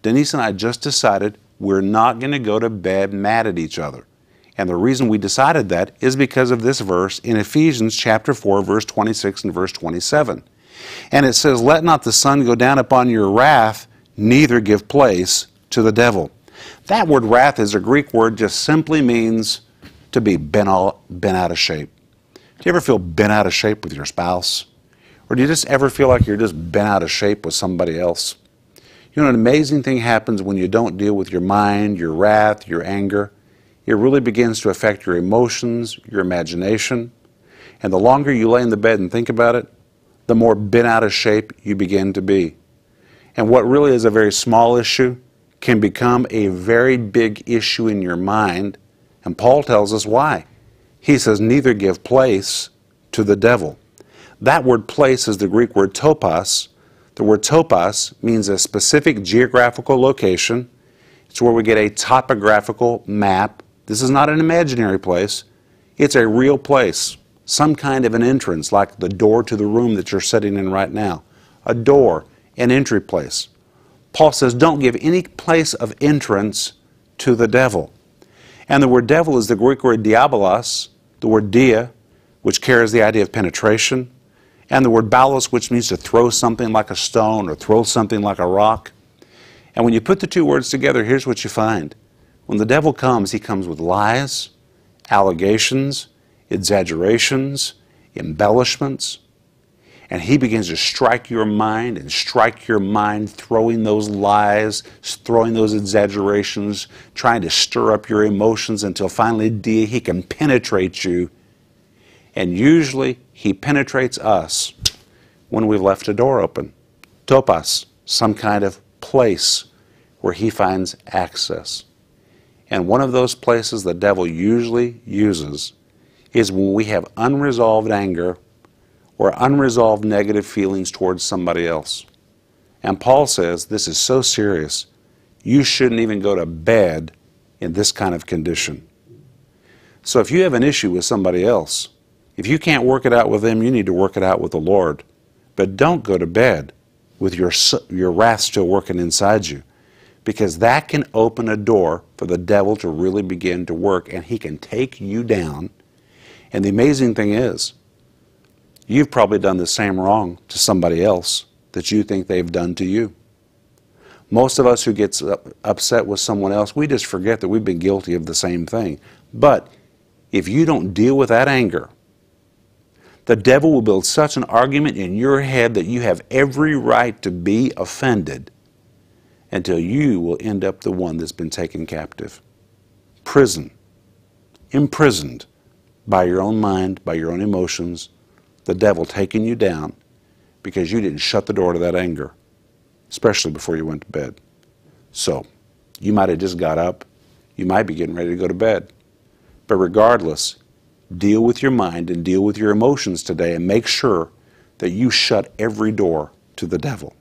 Denise and I just decided we're not going to go to bed mad at each other. And the reason we decided that is because of this verse in Ephesians chapter 4, verse 26 and verse 27. And it says, "Let not the sun go down upon your wrath, neither give place to the devil." That word wrath is a Greek word, just simply means to be bent out of shape. Do you ever feel bent out of shape with your spouse? Or do you just ever feel like you're just bent out of shape with somebody else? You know, an amazing thing happens when you don't deal with your mind, your wrath, your anger. It really begins to affect your emotions, your imagination. And the longer you lay in the bed and think about it, the more bent out of shape you begin to be. And what really is a very small issue can become a very big issue in your mind. And Paul tells us why. He says, neither give place to the devil. That word place is the Greek word topos. The word topos means a specific geographical location. It's where we get a topographical map. This is not an imaginary place. It's a real place. Some kind of an entrance, like the door to the room that you're sitting in right now. A door, an entry place. Paul says, don't give any place of entrance to the devil. And the word devil is the Greek word diabolos, the word dia, which carries the idea of penetration, and the word balos, which means to throw something like a stone or throw something like a rock. And when you put the two words together, here's what you find. When the devil comes, he comes with lies, allegations, exaggerations, embellishments, and he begins to strike your mind and strike your mind, throwing those lies, throwing those exaggerations, trying to stir up your emotions until finally he can penetrate you. And usually he penetrates us when we've left a door open. Topos, some kind of place where he finds access. And one of those places the devil usually uses is when we have unresolved anger or unresolved negative feelings towards somebody else. And Paul says this is so serious, you shouldn't even go to bed in this kind of condition. So if you have an issue with somebody else, if you can't work it out with them, you need to work it out with the Lord. But don't go to bed with your wrath still working inside you, because that can open a door for the devil to really begin to work, and he can take you down. And the amazing thing is, you've probably done the same wrong to somebody else that you think they've done to you. Most of us who gets upset with someone else, we just forget that we've been guilty of the same thing. But if you don't deal with that anger, the devil will build such an argument in your head that you have every right to be offended until you will end up the one that's been taken captive. Imprisoned by your own mind, by your own emotions, the devil taking you down because you didn't shut the door to that anger, especially before you went to bed. So, you might have just got up, you might be getting ready to go to bed, but regardless, deal with your mind and deal with your emotions today and make sure that you shut every door to the devil.